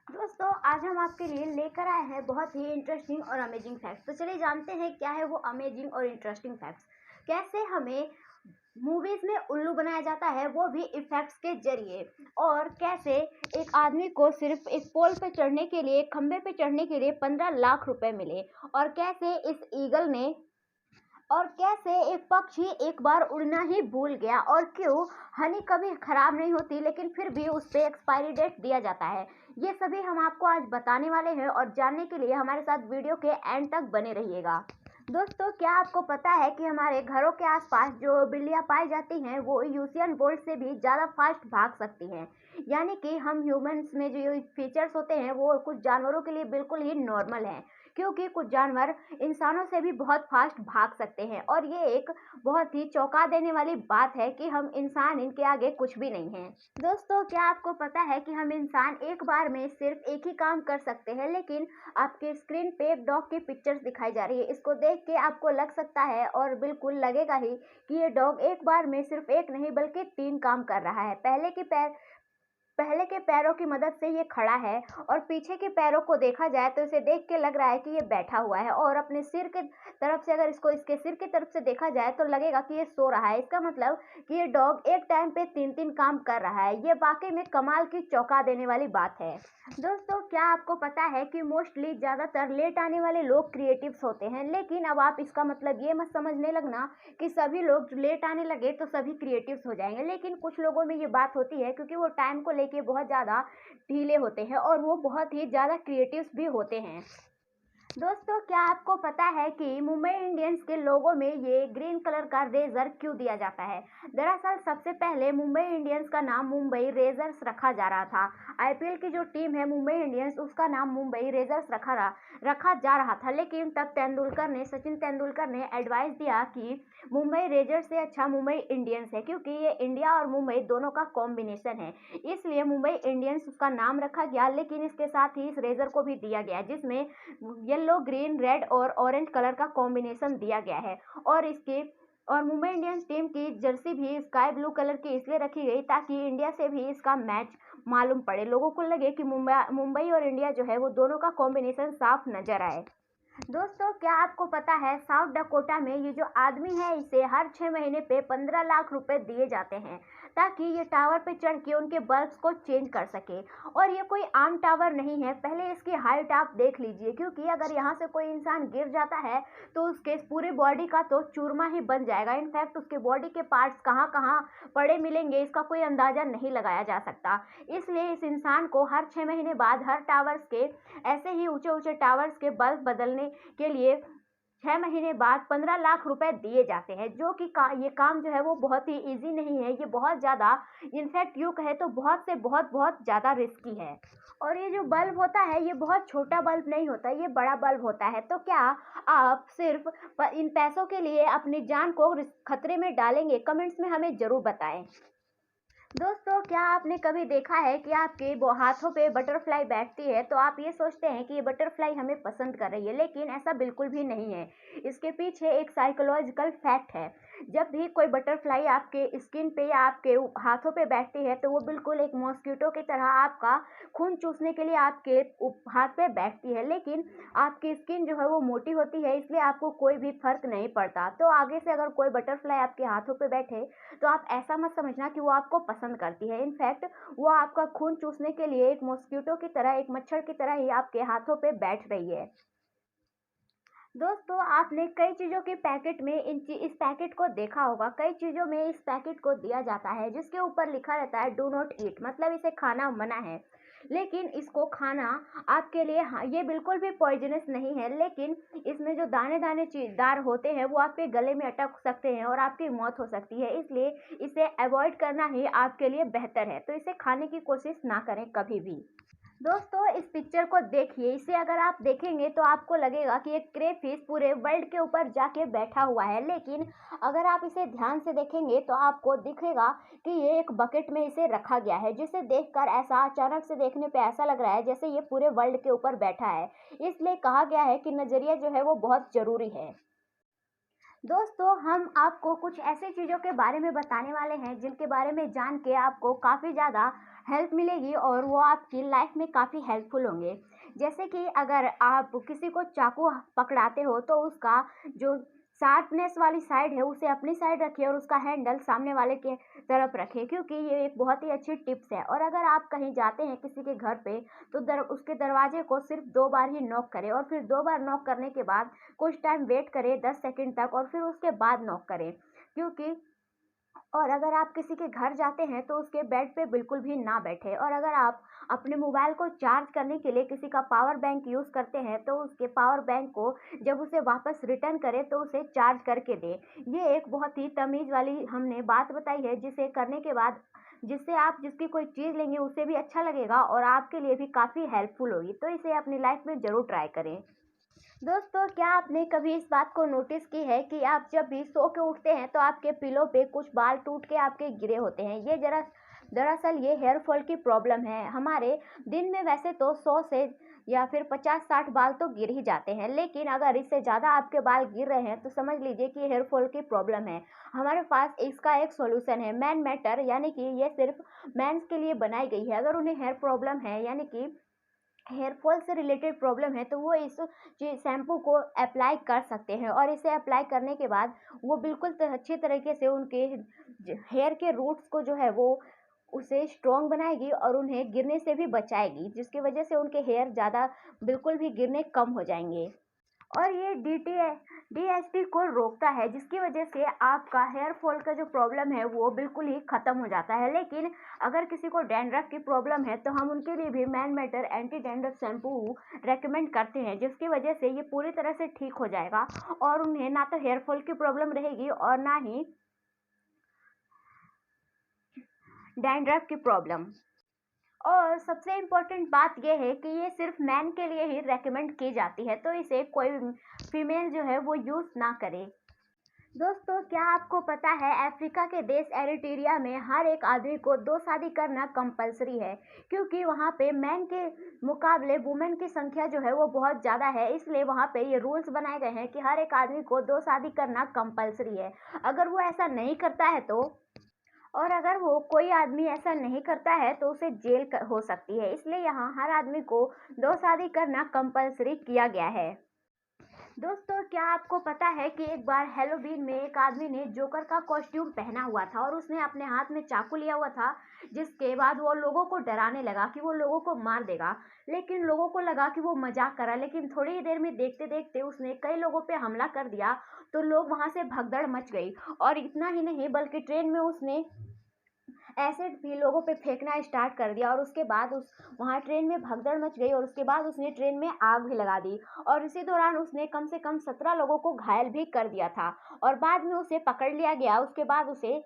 दोस्तों आज हम आपके लिए लेकर आए हैं बहुत ही इंटरेस्टिंग और अमेजिंग फैक्ट्स। तो चलिए जानते हैं क्या है वो अमेजिंग और इंटरेस्टिंग फैक्ट्स। कैसे हमें मूवीज में उल्लू बनाया जाता है वो भी इफेक्ट्स के जरिए, और कैसे एक आदमी को सिर्फ एक पोल पे चढ़ने के लिए, एक खंबे पे चढ़ने के लिए 15 लाख रुपए मिले, और कैसे इस ईगल ने, और कैसे एक पक्षी एक बार उड़ना ही भूल गया, और क्यों हनी कभी खराब नहीं होती लेकिन फिर भी उस पर एक्सपायरी डेट दिया जाता है। ये सभी हम आपको आज बताने वाले हैं, और जानने के लिए हमारे साथ वीडियो के एंड तक बने रहिएगा। दोस्तों क्या आपको पता है कि हमारे घरों के आसपास जो बिल्लियां पाई जाती हैं वो यूसेन बोल्ट से भी ज़्यादा फास्ट भाग सकती हैं। यानी कि हम ह्यूमंस में जो फीचर्स होते हैं वो कुछ जानवरों के लिए बिल्कुल ही नॉर्मल हैं, क्योंकि कुछ जानवर इंसानों से भी बहुत फास्ट भाग सकते हैं। और ये एक बहुत ही चौंका देने वाली बात है कि हम इंसान इनके आगे कुछ भी नहीं हैं। दोस्तों क्या आपको पता है कि हम इंसान एक बार में सिर्फ एक ही काम कर सकते हैं, लेकिन आपके स्क्रीन पे एक डॉग की पिक्चर्स दिखाई जा रही है। इसको देख के आपको लग सकता है, और बिल्कुल लगेगा ही, कि ये डॉग एक बार में सिर्फ एक नहीं बल्कि 3 काम कर रहा है। पहले के पैरों की मदद से ये खड़ा है, और पीछे के पैरों को देखा जाए तो इसे देख के लग रहा है कि ये बैठा हुआ है, और अपने सिर के तरफ से, अगर इसको इसके सिर की तरफ से देखा जाए तो लगेगा कि ये सो रहा है। इसका मतलब कि ये डॉग एक टाइम पे 3-3 काम कर रहा है। ये वाकई में कमाल की चौंका देने वाली बात है। दोस्तों क्या आपको पता है कि मोस्टली ज़्यादातर लेट आने वाले लोग क्रिएटिव्स होते हैं, लेकिन अब आप इसका मतलब ये मत समझने लगना कि सभी लोग जो लेट आने लगे तो सभी क्रिएटिव्स हो जाएंगे। लेकिन कुछ लोगों में ये बात होती है क्योंकि वो टाइम को लेके बहुत ज़्यादा ढीले होते हैं, और वो बहुत ही ज़्यादा क्रिएटिव्स भी होते हैं। दोस्तों क्या आपको पता है कि मुंबई इंडियंस के लोगों में ये ग्रीन कलर का रेजर क्यों दिया जाता है? दरअसल सबसे पहले मुंबई इंडियंस का नाम मुंबई रेजर्स रखा जा रहा था। आईपीएल की जो टीम है मुंबई इंडियंस, उसका नाम मुंबई रेजर्स रखा जा रहा था, लेकिन तब सचिन तेंदुलकर ने एडवाइस दिया कि मुंबई रेजर्स से अच्छा मुंबई इंडियंस है, क्योंकि ये इंडिया और मुंबई दोनों का कॉम्बिनेशन है। इसलिए मुंबई इंडियंस उसका नाम रखा गया, लेकिन इसके साथ ही इस रेजर को भी दिया गया जिसमें येलो, ग्रीन, रेड और ऑरेंज कलर का कॉम्बिनेशन दिया गया है। और मुंबई इंडियंस टीम की जर्सी भी स्काई ब्लू कलर की इसलिए रखी गई ताकि इंडिया से भी इसका मैच मालूम पड़े, लोगों को लगे कि मुंबई और इंडिया जो है वो दोनों का कॉम्बिनेशन साफ नजर आए। दोस्तों क्या आपको पता है साउथ डकोटा में ये जो आदमी है इसे हर 6 महीने पे 15 लाख रुपए दिए जाते हैं, ताकि ये टावर पे चढ़ के उनके बल्ब्स को चेंज कर सके। और ये कोई आम टावर नहीं है, पहले इसकी हाइट आप देख लीजिए, क्योंकि अगर यहाँ से कोई इंसान गिर जाता है तो उसके पूरे बॉडी का तो चूरमा ही बन जाएगा। इनफैक्ट उसके बॉडी के पार्ट्स कहाँ कहाँ पड़े मिलेंगे इसका कोई अंदाजा नहीं लगाया जा सकता। इसलिए इस इंसान को हर 6 महीने बाद हर टावर्स के, ऐसे ही ऊंचे ऊंचे टावर्स के बल्ब बदलने के लिए 6 महीने बाद 15 लाख रुपए दिए जाते हैं, जो कि ये काम जो है वो बहुत ही इजी नहीं है। ये बहुत ज़्यादा, इनफैक्ट यूँ कहे तो बहुत से बहुत बहुत ज़्यादा रिस्की है। और ये जो बल्ब होता है ये बहुत छोटा बल्ब नहीं होता, ये बड़ा बल्ब होता है। तो क्या आप सिर्फ इन पैसों के लिए अपनी जान को खतरे में डालेंगे? कमेंट्स में हमें ज़रूर बताएं। दोस्तों क्या आपने कभी देखा है कि आपके हाथों पे बटरफ्लाई बैठती है तो आप ये सोचते हैं कि ये बटरफ्लाई हमें पसंद कर रही है, लेकिन ऐसा बिल्कुल भी नहीं है। इसके पीछे एक साइकोलॉजिकल फैक्ट है। जब भी कोई बटरफ्लाई आपके स्किन पे या आपके हाथों पे बैठती है तो वो बिल्कुल एक मॉस्किटो की तरह आपका खून चूसने के लिए आपके हाथ पे बैठती है, लेकिन आपकी स्किन जो है वो मोटी होती है, इसलिए आपको कोई भी फर्क नहीं पड़ता। तो आगे से अगर कोई बटरफ्लाई आपके हाथों पे बैठे तो आप ऐसा मत समझना कि वो आपको पसंद करती है। इनफैक्ट वो आपका खून चूसने के लिए एक मॉस्किटो की तरह, एक मच्छर की तरह ही आपके हाथों पे बैठ रही है। दोस्तों आपने कई चीज़ों के पैकेट में इस पैकेट को देखा होगा। कई चीज़ों में इस पैकेट को दिया जाता है जिसके ऊपर लिखा रहता है डू नॉट ईट, मतलब इसे खाना मना है। लेकिन इसको खाना आपके लिए, हाँ, ये बिल्कुल भी पॉइजनस नहीं है, लेकिन इसमें जो दाने दाने चीजदार होते हैं वो आपके गले में अटक सकते हैं और आपकी मौत हो सकती है। इसलिए इसे अवॉइड करना ही आपके लिए बेहतर है, तो इसे खाने की कोशिश ना करें कभी भी। दोस्तों इस पिक्चर को देखिए, इसे अगर आप देखेंगे तो आपको लगेगा कि एक क्रेफिश पूरे वर्ल्ड के ऊपर जाके बैठा हुआ है, लेकिन अगर आप इसे ध्यान से देखेंगे तो आपको दिखेगा कि ये एक बकेट में इसे रखा गया है, जिसे देखकर ऐसा अचानक से देखने पे ऐसा लग रहा है जैसे ये पूरे वर्ल्ड के ऊपर बैठा है। इसलिए कहा गया है कि नज़रिया जो है वो बहुत ज़रूरी है। दोस्तों हम आपको कुछ ऐसे चीज़ों के बारे में बताने वाले हैं जिनके बारे में जान के आपको काफ़ी ज़्यादा हेल्प मिलेगी और वो आपकी लाइफ में काफ़ी हेल्पफुल होंगे। जैसे कि अगर आप किसी को चाकू पकड़ाते हो तो उसका जो शार्पनेस वाली साइड है उसे अपनी साइड रखिए और उसका हैंडल सामने वाले के तरफ रखें, क्योंकि ये एक बहुत ही अच्छी टिप्स है। और अगर आप कहीं जाते हैं किसी के घर पे तो उसके दरवाजे को सिर्फ 2 बार ही नॉक करें और फिर 2 बार नॉक करने के बाद कुछ टाइम वेट करें 10 सेकंड तक और फिर उसके बाद नॉक करें, क्योंकि और अगर आप किसी के घर जाते हैं तो उसके बेड पे बिल्कुल भी ना बैठे। और अगर आप अपने मोबाइल को चार्ज करने के लिए किसी का पावर बैंक यूज़ करते हैं तो उसके पावर बैंक को जब उसे वापस रिटर्न करें तो उसे चार्ज करके दें। ये एक बहुत ही तमीज़ वाली हमने बात बताई है, जिसे करने के बाद जिससे आप जिसकी कोई चीज़ लेंगे उसे भी अच्छा लगेगा और आपके लिए भी काफ़ी हेल्पफुल होगी। तो इसे अपनी लाइफ में ज़रूर ट्राई करें। दोस्तों, क्या आपने कभी इस बात को नोटिस की है कि आप जब भी सो के उठते हैं तो आपके पिलो पे कुछ बाल टूट के आपके गिरे होते हैं? ये दरअसल ये हेयर फॉल की प्रॉब्लम है। हमारे दिन में वैसे तो 100 से या फिर 50-60 बाल तो गिर ही जाते हैं, लेकिन अगर इससे ज़्यादा आपके बाल गिर रहे हैं तो समझ लीजिए कि हेयर फॉल की प्रॉब्लम है। हमारे पास इसका एक सॉल्यूशन है, मैन मैटर, यानी कि ये सिर्फ मेंस के लिए बनाई गई है। अगर उन्हें हेयर प्रॉब्लम है यानी कि हेयर फॉल से रिलेटेड प्रॉब्लम है तो वो इस शैम्पू को अप्लाई कर सकते हैं और इसे अप्लाई करने के बाद वो बिल्कुल अच्छे तरीके से उनके हेयर के रूट्स को जो है वो उसे स्ट्रॉन्ग बनाएगी और उन्हें गिरने से भी बचाएगी, जिसकी वजह से उनके हेयर ज़्यादा बिल्कुल भी गिरने कम हो जाएंगे। और ये डीएचटी को रोकता है, जिसकी वजह से आपका हेयर फॉल का जो प्रॉब्लम है वो बिल्कुल ही ख़त्म हो जाता है। लेकिन अगर किसी को डैंड्रफ की प्रॉब्लम है तो हम उनके लिए भी man matter anti dandruff shampoo recommend करते हैं, जिसकी वजह से ये पूरी तरह से ठीक हो जाएगा और उन्हें ना तो हेयर फॉल की प्रॉब्लम रहेगी और ना ही डैंड्रफ की प्रॉब्लम। और सबसे इम्पोर्टेंट बात ये है कि ये सिर्फ मैन के लिए ही रेकमेंड की जाती है, तो इसे कोई फीमेल जो है वो यूज़ ना करे। दोस्तों, क्या आपको पता है अफ्रीका के देश एरिट्रिया में हर एक आदमी को 2 शादी करना कंपलसरी है, क्योंकि वहाँ पे मैन के मुकाबले वुमेन की संख्या जो है वो बहुत ज़्यादा है। इसलिए वहाँ पे ये रूल्स बनाए गए हैं कि हर एक आदमी को 2 शादी करना कंपलसरी है। अगर वो ऐसा नहीं करता है तो और अगर वो कोई आदमी ऐसा नहीं करता है तो उसे हो सकती है। इसलिए यहाँ हर आदमी को 2 शादी करना कंपलसरी किया गया है। दोस्तों, क्या आपको पता है कि एक बार हैलोवीन में एक आदमी ने जोकर का कॉस्ट्यूम पहना हुआ था और उसने अपने हाथ में चाकू लिया हुआ था, जिसके बाद वो लोगों को डराने लगा कि वो लोगों को मार देगा। लेकिन लोगों को लगा कि वो मजाक कर रहा है, लेकिन थोड़ी ही देर में देखते देखते उसने कई लोगों पे हमला कर दिया, तो लोग वहां से भगदड़ मच गई। और इतना ही नहीं बल्कि ट्रेन में उसने एसिड भी लोगों पे फेंकना स्टार्ट कर दिया और उसके बाद उस वहाँ ट्रेन में भगदड़ मच गई और उसके बाद उसने ट्रेन में आग भी लगा दी और इसी दौरान उसने कम से कम 17 लोगों को घायल भी कर दिया था और बाद में उसे पकड़ लिया गया। उसके बाद उसे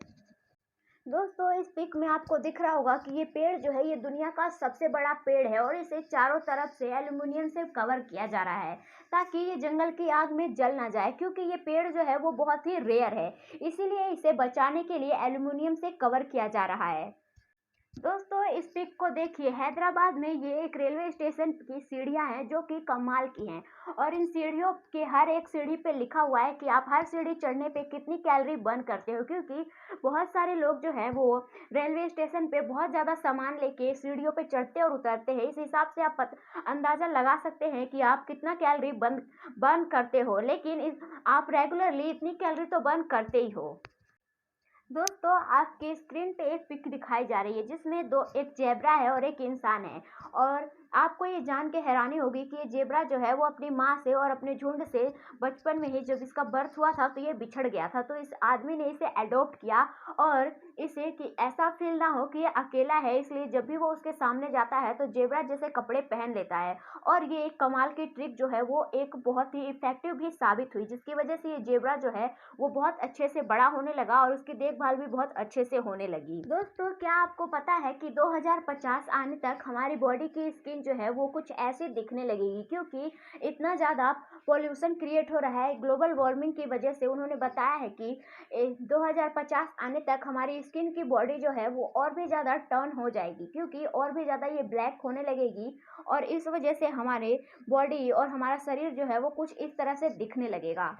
दोस्तों, इस पिक में आपको दिख रहा होगा कि ये पेड़ जो है ये दुनिया का सबसे बड़ा पेड़ है और इसे चारों तरफ से एल्युमिनियम से कवर किया जा रहा है ताकि ये जंगल की आग में जल ना जाए, क्योंकि ये पेड़ जो है वो बहुत ही रेयर है। इसीलिए इसे बचाने के लिए एल्युमिनियम से कवर किया जा रहा है। दोस्तों, इस पिक को देखिए, हैदराबाद में ये एक रेलवे स्टेशन की सीढ़ियाँ हैं जो कि कमाल की हैं और इन सीढ़ियों के हर एक सीढ़ी पे लिखा हुआ है कि आप हर सीढ़ी चढ़ने पे कितनी कैलोरी बर्न करते हो, क्योंकि बहुत सारे लोग जो हैं वो रेलवे स्टेशन पे बहुत ज़्यादा सामान लेके सीढ़ियों पे चढ़ते और उतरते हैं। इस हिसाब से आप अंदाज़ा लगा सकते हैं कि आप कितना कैलोरी बर्न करते हो, लेकिन आप रेगुलरली इतनी कैलोरी तो बर्न करते ही हो। दोस्तों, आपके स्क्रीन पे एक पिक दिखाई जा रही है जिसमें एक जेब्रा है और एक इंसान है और आपको ये जान के हैरानी होगी कि ये जेब्रा जो है वो अपनी माँ से और अपने झुंड से बचपन में ही जब इसका बर्थ हुआ था तो ये बिछड़ गया था, तो इस आदमी ने इसे अडॉप्ट किया और इसे कि ऐसा फील ना हो कि ये अकेला है, इसलिए जब भी वो उसके सामने जाता है तो जेब्रा जैसे कपड़े पहन लेता है। और ये एक कमाल की ट्रिक जो है वो एक बहुत ही इफेक्टिव भी साबित हुई, जिसकी वजह से ये जेब्रा जो है वो बहुत अच्छे से बड़ा होने लगा और उसकी देखभाल भी बहुत अच्छे से होने लगी। दोस्तों, क्या आपको पता है कि 2050 आने तक हमारी बॉडी की स्किन जो है वो कुछ ऐसी दिखने लगेगी, क्योंकि इतना ज़्यादा पॉल्यूशन क्रिएट हो रहा है ग्लोबल वार्मिंग की वजह से। उन्होंने बताया है कि 2050 आने तक हमारी स्किन की बॉडी जो है वो और भी ज़्यादा टर्न हो जाएगी, क्योंकि और भी ज़्यादा ये ब्लैक होने लगेगी और इस वजह से हमारे बॉडी और हमारा शरीर जो है वो कुछ इस तरह से दिखने लगेगा।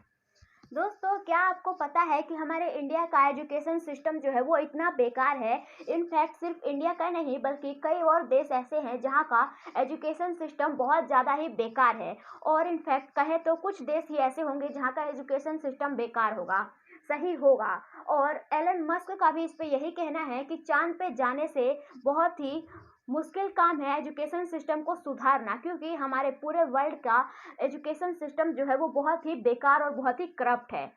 दोस्तों, क्या आपको पता है कि हमारे इंडिया का एजुकेशन सिस्टम जो है वो इतना बेकार है। इनफैक्ट सिर्फ इंडिया का नहीं बल्कि कई और देश ऐसे हैं जहाँ का एजुकेशन सिस्टम बहुत ज़्यादा ही बेकार है। और इनफैक्ट कहें तो कुछ देश ही ऐसे होंगे जहाँ का एजुकेशन सिस्टम बेकार होगा, सही होगा। और एलन मस्क का भी इस पे यही कहना है कि चाँद पे जाने से बहुत ही मुश्किल काम है एजुकेशन सिस्टम को सुधारना, क्योंकि हमारे पूरे वर्ल्ड का एजुकेशन सिस्टम जो है वो बहुत ही बेकार और बहुत ही करप्ट है।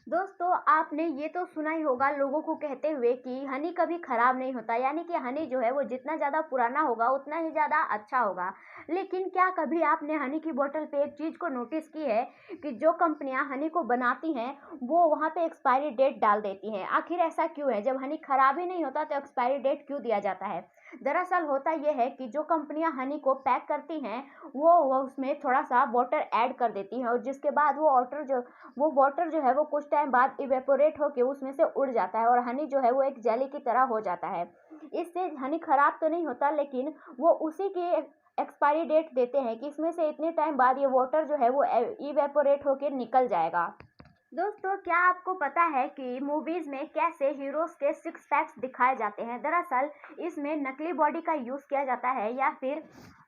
दोस्तों, आपने ये तो सुना ही होगा लोगों को कहते हुए कि हनी कभी खराब नहीं होता, यानी कि हनी जो है वो जितना ज़्यादा पुराना होगा उतना ही ज़्यादा अच्छा होगा। लेकिन क्या कभी आपने हनी की बोतल पे एक चीज़ को नोटिस की है कि जो कंपनियां हनी को बनाती हैं वो वहाँ पे एक्सपायरी डेट डाल देती हैं? आखिर ऐसा क्यों है? जब हनी खराब ही नहीं होता तो एक्सपायरी डेट क्यों दिया जाता है? दरअसल होता यह है कि जो कंपनियां हनी को पैक करती हैं वो उसमें थोड़ा सा वाटर ऐड कर देती हैं, और जिसके बाद वो वाटर जो है वो कुछ टाइम बाद इवेपोरेट होके उसमें से उड़ जाता है और हनी जो है वो एक जेली की तरह हो जाता है। इससे हनी खराब तो नहीं होता, लेकिन वो उसी की एक्सपायरी डेट देते हैं कि इसमें से इतने टाइम बाद ये वाटर जो है वो इवेपोरेट होके निकल जाएगा। दोस्तों, क्या आपको पता है कि मूवीज में कैसे हीरोज के सिक्स पैक्स दिखाए जाते हैं? दरअसल इसमें नकली बॉडी का यूज किया जाता है या फिर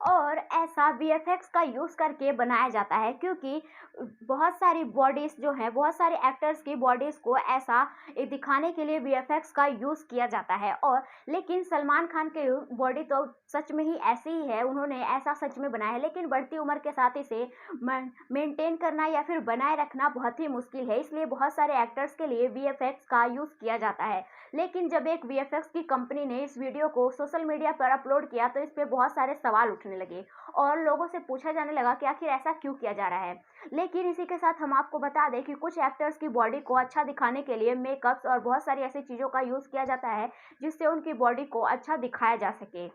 और ऐसा वीएफएक्स का यूज करके बनाया जाता है, क्योंकि बहुत सारी बॉडीज जो हैं, बहुत सारे एक्टर्स की बॉडीज को ऐसा दिखाने के लिए वीएफएक्स का यूज किया जाता है। और लेकिन सलमान खान की बॉडी तो सच में ही ऐसी ही है, उन्होंने ऐसा सच में बनाया है, लेकिन बढ़ती उम्र के साथ इसे मेंटेन करना या फिर बनाए रखना बहुत ही मुश्किल है, इसलिए बहुत सारे एक्टर्स के लिए वीएफएक्स का यूज़ किया जाता है। लेकिन जब एक वीएफएक्स की कंपनी ने इस वीडियो को सोशल मीडिया पर अपलोड किया तो इस पे बहुत सारे सवाल उठने लगे और लोगों से पूछा जाने लगा कि आखिर ऐसा क्यों किया जा रहा है। लेकिन इसी के साथ हम आपको बता दें कि कुछ एक्टर्स की बॉडी को अच्छा दिखाने के लिए मेकअप्स और बहुत सारी ऐसी चीज़ों का यूज़ किया जाता है जिससे उनकी बॉडी को अच्छा दिखाया जा सके।